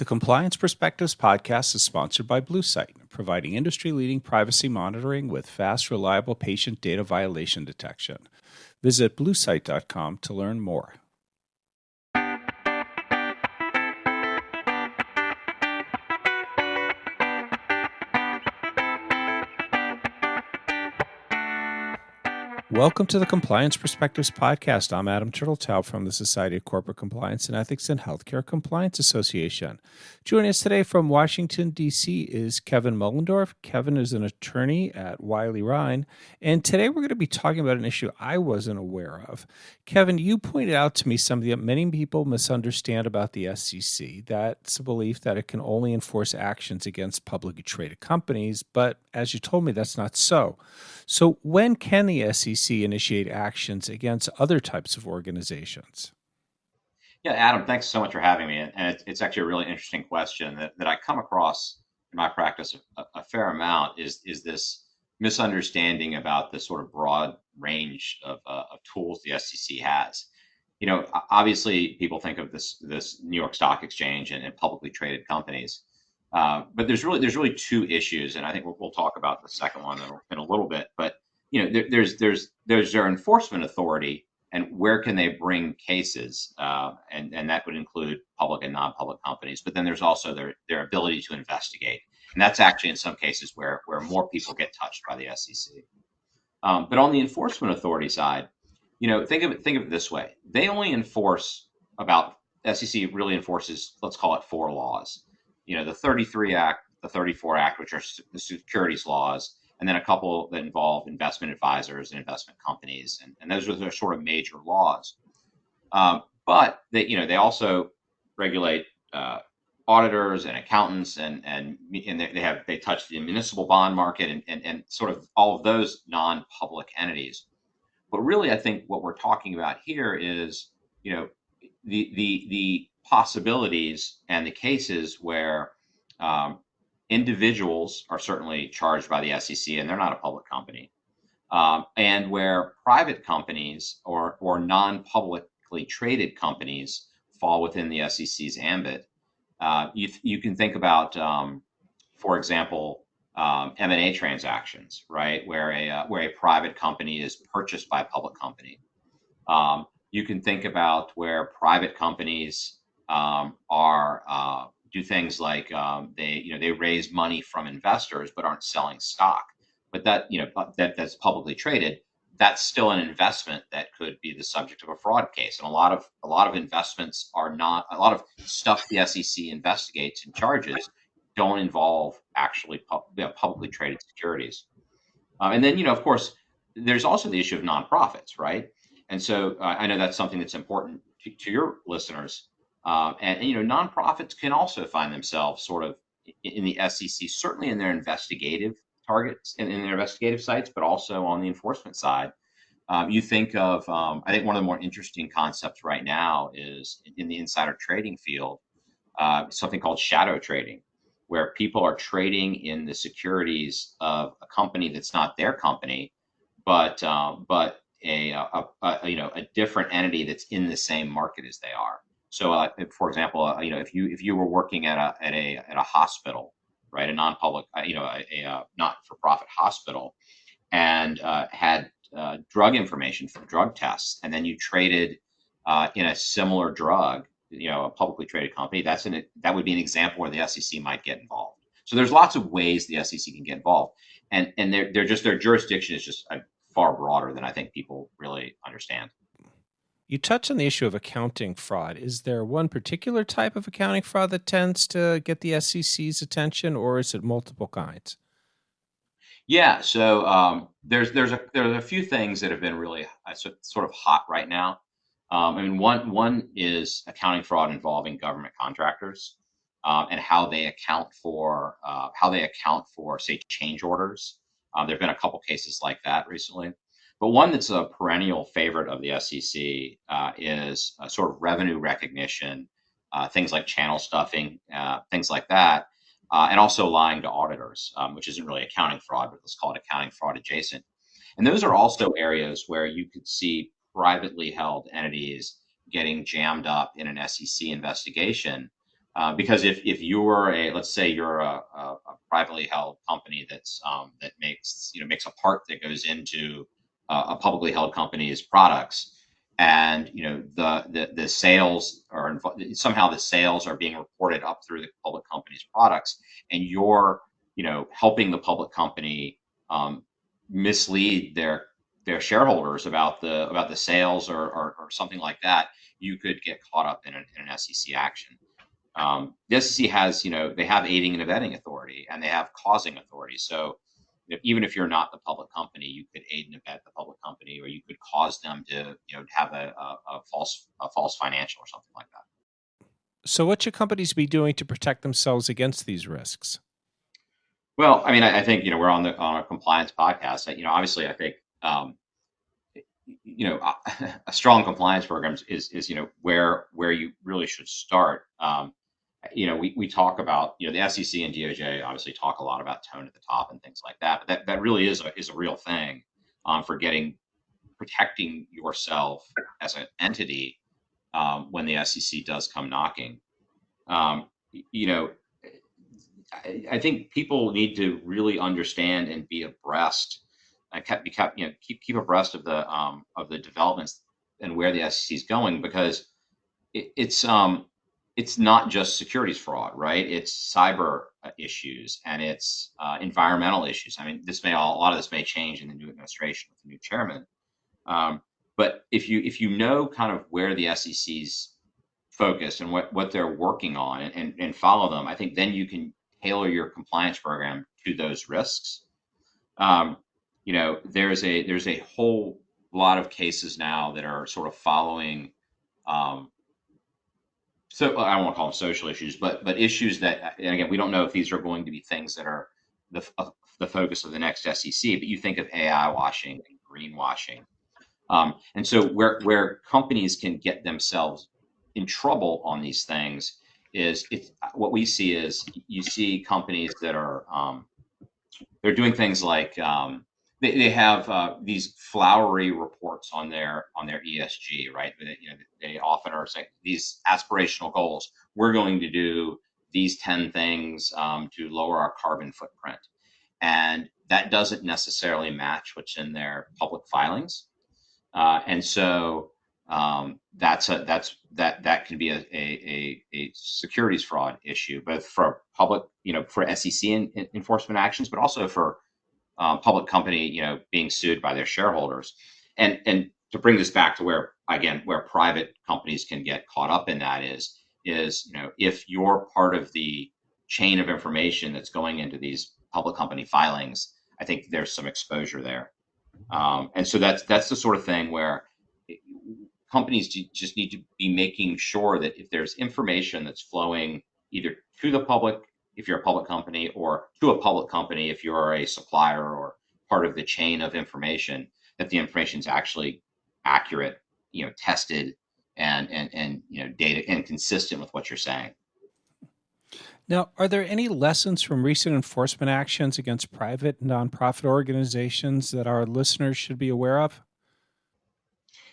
The Compliance Perspectives podcast is sponsored by BlueSight, providing industry-leading privacy monitoring with fast, reliable patient data violation detection. Visit bluesight.com to learn more. Welcome to the Compliance Perspectives podcast. I'm Adam Turtletaub from the Society of Corporate Compliance and Ethics and Healthcare Compliance Association. Joining us today from Washington, D.C. is Kevin Muhlendorf. Kevin is an attorney at Wiley Rein, and today we're going to be talking about an issue I wasn't aware of. Kevin, you pointed out to me something that many people misunderstand about the SEC. That's a belief that it can only enforce actions against publicly traded companies, but as you told me, that's not so. So when can the SEC initiate actions against other types of organizations? Yeah, Adam, thanks so much for having me. And it's actually a really interesting question that I come across in my practice a fair amount is this misunderstanding about the sort of broad range of tools the SEC has. You know, obviously people think of this New York Stock Exchange and publicly traded companies. But there's really two issues, and I think we'll talk about the second one in a little bit. But you know, there's their enforcement authority, and where can they bring cases, and that would include public and non-public companies. But then there's also their ability to investigate, and that's actually in some cases where more people get touched by the SEC. But on the enforcement authority side, you know, think of it this way: they only enforce SEC really enforces, let's call it, 4 laws. You know, the 33 Act, the 34 Act, which are the securities laws, and then a couple that involve investment advisors and investment companies, and those are the sort of major laws. But they also regulate auditors and accountants, and they touch the municipal bond market and sort of all of those non-public entities. But really, I think what we're talking about here is, you know, the possibilities and the cases where individuals are certainly charged by the SEC and they're not a public company, and where private companies or non-publicly traded companies fall within the SEC's ambit. You can think about, for example, M&A transactions, right, where a private company is purchased by a public company. You can think about where private companies do things like they raise money from investors but aren't selling stock, but that's publicly traded. That's still an investment that could be the subject of a fraud case, and a lot of investments are not. A lot of stuff the SEC investigates and charges don't involve actually publicly traded securities. And then, of course, there's also the issue of nonprofits, right? And so I know that's something that's important to your listeners. And nonprofits can also find themselves sort of in the SEC, certainly in their investigative targets and in their investigative sites, but also on the enforcement side. You think of, I think one of the more interesting concepts right now is in the insider trading field, something called shadow trading, where people are trading in the securities of a company that's not their company, but a different entity that's in the same market as they are. So, for example, if you were working at a hospital, right, a non-public, a not-for-profit hospital, and had drug information for drug tests, and then you traded in a similar drug, a publicly traded company, that would be an example where the SEC might get involved. So there's lots of ways the SEC can get involved, and their jurisdiction is just far broader than I think people really understand. You touched on the issue of accounting fraud. Is there one particular type of accounting fraud that tends to get the SEC's attention, or is it multiple kinds? Yeah, so there's a few things that have been really sort of hot right now. One is accounting fraud involving government contractors, and how they account for say change orders. There have been a couple cases like that recently. But one that's a perennial favorite of the SEC is sort of revenue recognition, things like channel stuffing, things like that, and also lying to auditors, which isn't really accounting fraud, but let's call it accounting fraud adjacent. And those are also areas where you could see privately held entities getting jammed up in an SEC investigation Because if you're let's say you're a privately held company that makes a part that goes into a publicly held company's products, and the sales are somehow the sales are being reported up through the public company's products, and you're helping the public company mislead their shareholders about the sales or something like that, you could get caught up in an SEC action. The SEC has, they have aiding and abetting authority, and they have causing authority. So even if you're not the public company, you could aid and abet the public company, or you could cause them to, have a false financial or something like that. So, what should companies be doing to protect themselves against these risks? Well, I mean, I think we're on a compliance podcast. Obviously, I think a strong compliance program is where you really should start. We talk about the SEC and DOJ obviously talk a lot about tone at the top and things like that, but that really is a real thing for protecting yourself as an entity when the SEC does come knocking. Um, you know, I think people need to really understand and be abreast, keep abreast of the developments and where the SEC is going, because it's not just securities fraud, right? It's cyber issues, and it's environmental issues. I mean, a lot of this may change in the new administration with the new chairman. Um, but if you know kind of where the SEC's focused and what they're working on, and follow them, I think then you can tailor your compliance program to those risks. Um, there's a whole lot of cases now that are sort of following. Um, so I don't want to call them social issues, but issues that, and again, we don't know if these are going to be things that are the focus of the next SEC. But you think of AI washing and greenwashing, and so where companies can get themselves in trouble on these things is what we see is you see companies that are they're doing things like they have these flowery reports on their ESG, right? They often are saying these aspirational goals. We're going to do these 10 things to lower our carbon footprint, and that doesn't necessarily match what's in their public filings. And so that can be a securities fraud issue, both for public, for SEC enforcement actions, but also for public company, being sued by their shareholders. And to bring this back to where private companies can get caught up in that is if you're part of the chain of information that's going into these public company filings, I think there's some exposure there. And so that's the sort of thing where companies just need to be making sure that if there's information that's flowing either to the public if you're a public company, or to a public company if you're a supplier or part of the chain of information, that the information is actually accurate, tested, and data and consistent with what you're saying. Now, are there any lessons from recent enforcement actions against private nonprofit organizations that our listeners should be aware of?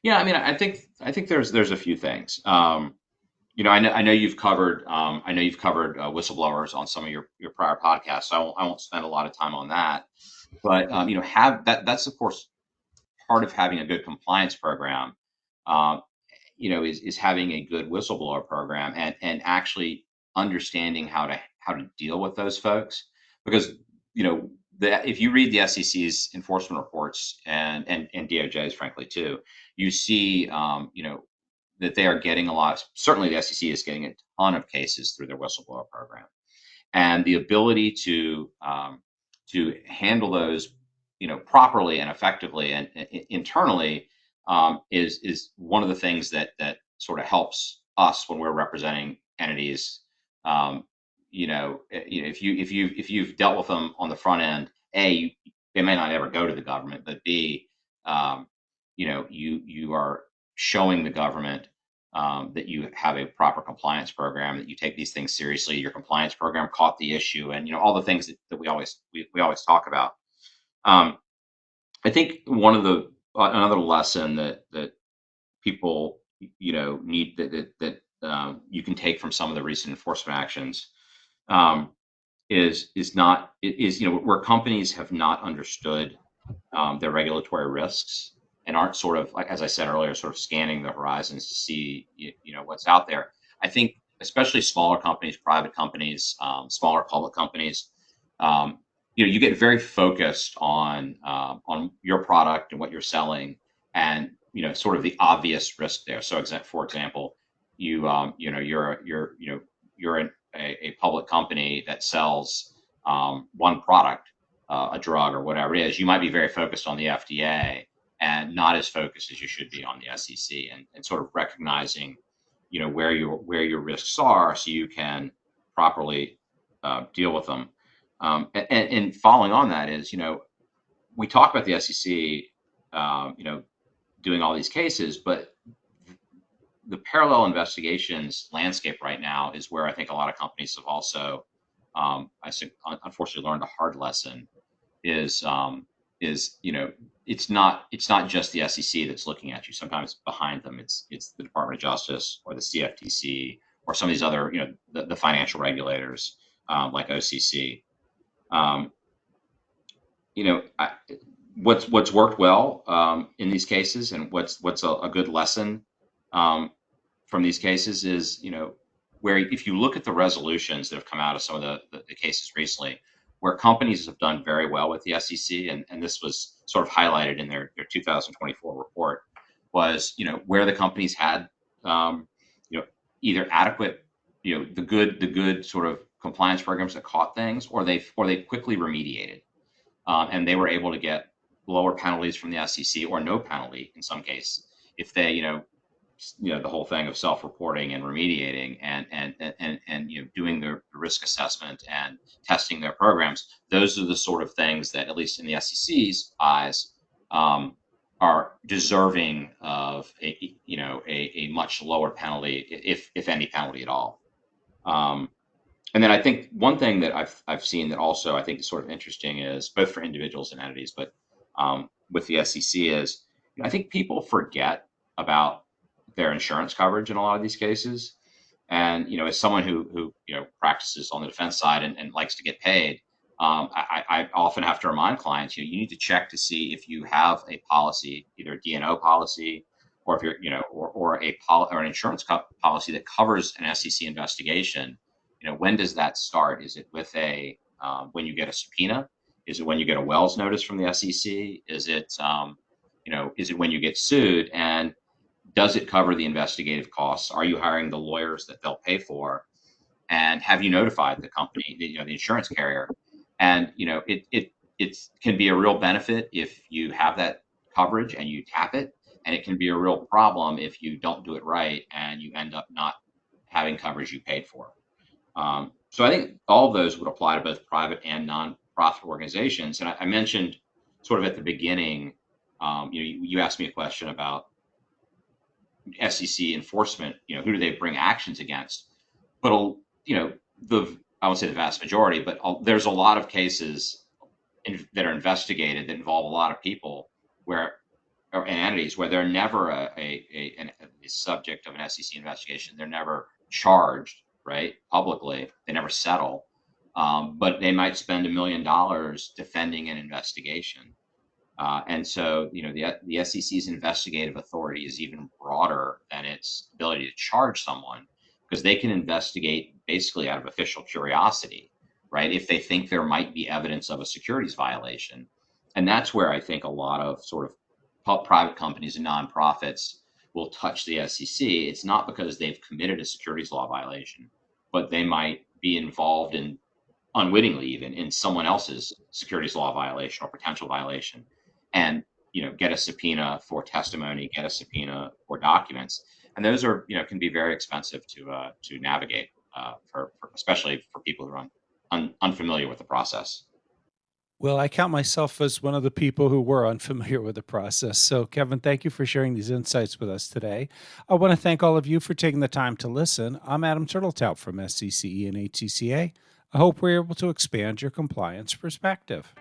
Yeah, I mean, I think there's a few things. I know you've covered whistleblowers on some of your prior podcasts, so I won't spend a lot of time on that. But have that's of course part of having a good compliance program. Um, is having a good whistleblower program, and actually understanding how to deal with those folks, because if you read the SEC's enforcement reports, and DOJ's frankly too, you see that they are getting a lot. Certainly, the SEC is getting a ton of cases through their whistleblower program, and the ability to handle those properly and effectively and internally is one of the things that sort of helps us when we're representing entities. If you've dealt with them on the front end, they may not ever go to the government, but B, you are showing the government that you have a proper compliance program, that you take these things seriously. Your compliance program caught the issue, and all the things that we always talk about. I think one of the another lesson that people need, that you can take from some of the recent enforcement actions um, is not is where companies have not understood their regulatory risks and aren't sort of, like as I said earlier, sort of scanning the horizons to see what's out there. I think especially smaller companies, private companies, smaller public companies, um, you get very focused on your product and what you're selling, and sort of the obvious risk there. So, for example, you're a public company that sells one product, a drug or whatever it is. You might be very focused on the FDA and not as focused as you should be on the SEC, and sort of recognizing where your risks are so you can properly deal with them. And following on that is, we talk about the SEC, doing all these cases, but the parallel investigations landscape right now is where I think a lot of companies have also, I think, unfortunately, learned a hard lesson. Is it's not just the SEC that's looking at you. Sometimes behind them, it's the Department of Justice or the CFTC or some of these other, the financial regulators, like OCC. Um, what's worked well in these cases, and what's a good lesson um, from these cases is, where if you look at the resolutions that have come out of some of the cases recently, where companies have done very well with the SEC, and this was sort of highlighted in their 2024 report, was, where the companies had, um, either adequate, the good sort of compliance programs that caught things, or they quickly remediated, and they were able to get lower penalties from the SEC, or no penalty in some case, if they, the whole thing of self-reporting and remediating, and doing the risk assessment and testing their programs. Those are the sort of things that, at least in the SEC's eyes, are deserving of a much lower penalty, if any penalty at all. Um, and then I think one thing that I've seen that also I think is sort of interesting, is both for individuals and entities, but with the SEC, is I think people forget about their insurance coverage in a lot of these cases. And as someone who practices on the defense side, and likes to get paid, I often have to remind clients, you need to check to see if you have a policy, either a D&O policy, or if you're or an insurance policy that covers an SEC investigation. When does that start? Is it with when you get a subpoena? Is it when you get a Wells notice from the SEC? Is it when you get sued? And does it cover the investigative costs? Are you hiring the lawyers that they'll pay for? And have you notified the company, the insurance carrier? And it can be a real benefit if you have that coverage and you tap it, and it can be a real problem if you don't do it right and you end up not having coverage you paid for. So I think all of those would apply to both private and non-profit organizations. And I mentioned sort of at the beginning, you asked me a question about SEC enforcement. Who do they bring actions against? But I won't say the vast majority, but there's a lot of cases that are investigated that involve a lot of people, and entities, where they're never a subject of an SEC investigation. They're never charged, right, publicly. They never settle, but they might spend $1 million defending an investigation. And so, the SEC's investigative authority is even broader than its ability to charge someone, because they can investigate basically out of official curiosity, right? If they think there might be evidence of a securities violation. And that's where I think a lot of sort of private companies and nonprofits will touch the SEC. It's not because they've committed a securities law violation, but they might be involved in, unwittingly even, in someone else's securities law violation or potential violation, and get a subpoena for testimony, get a subpoena for documents, and those are can be very expensive to navigate, especially for people who are unfamiliar with the process. Well, I count myself as one of the people who were unfamiliar with the process. So, Kevin, thank you for sharing these insights with us today. I want to thank all of you for taking the time to listen. I'm Adam Turtletop from SCCE and HCCA. I hope we're able to expand your compliance perspective.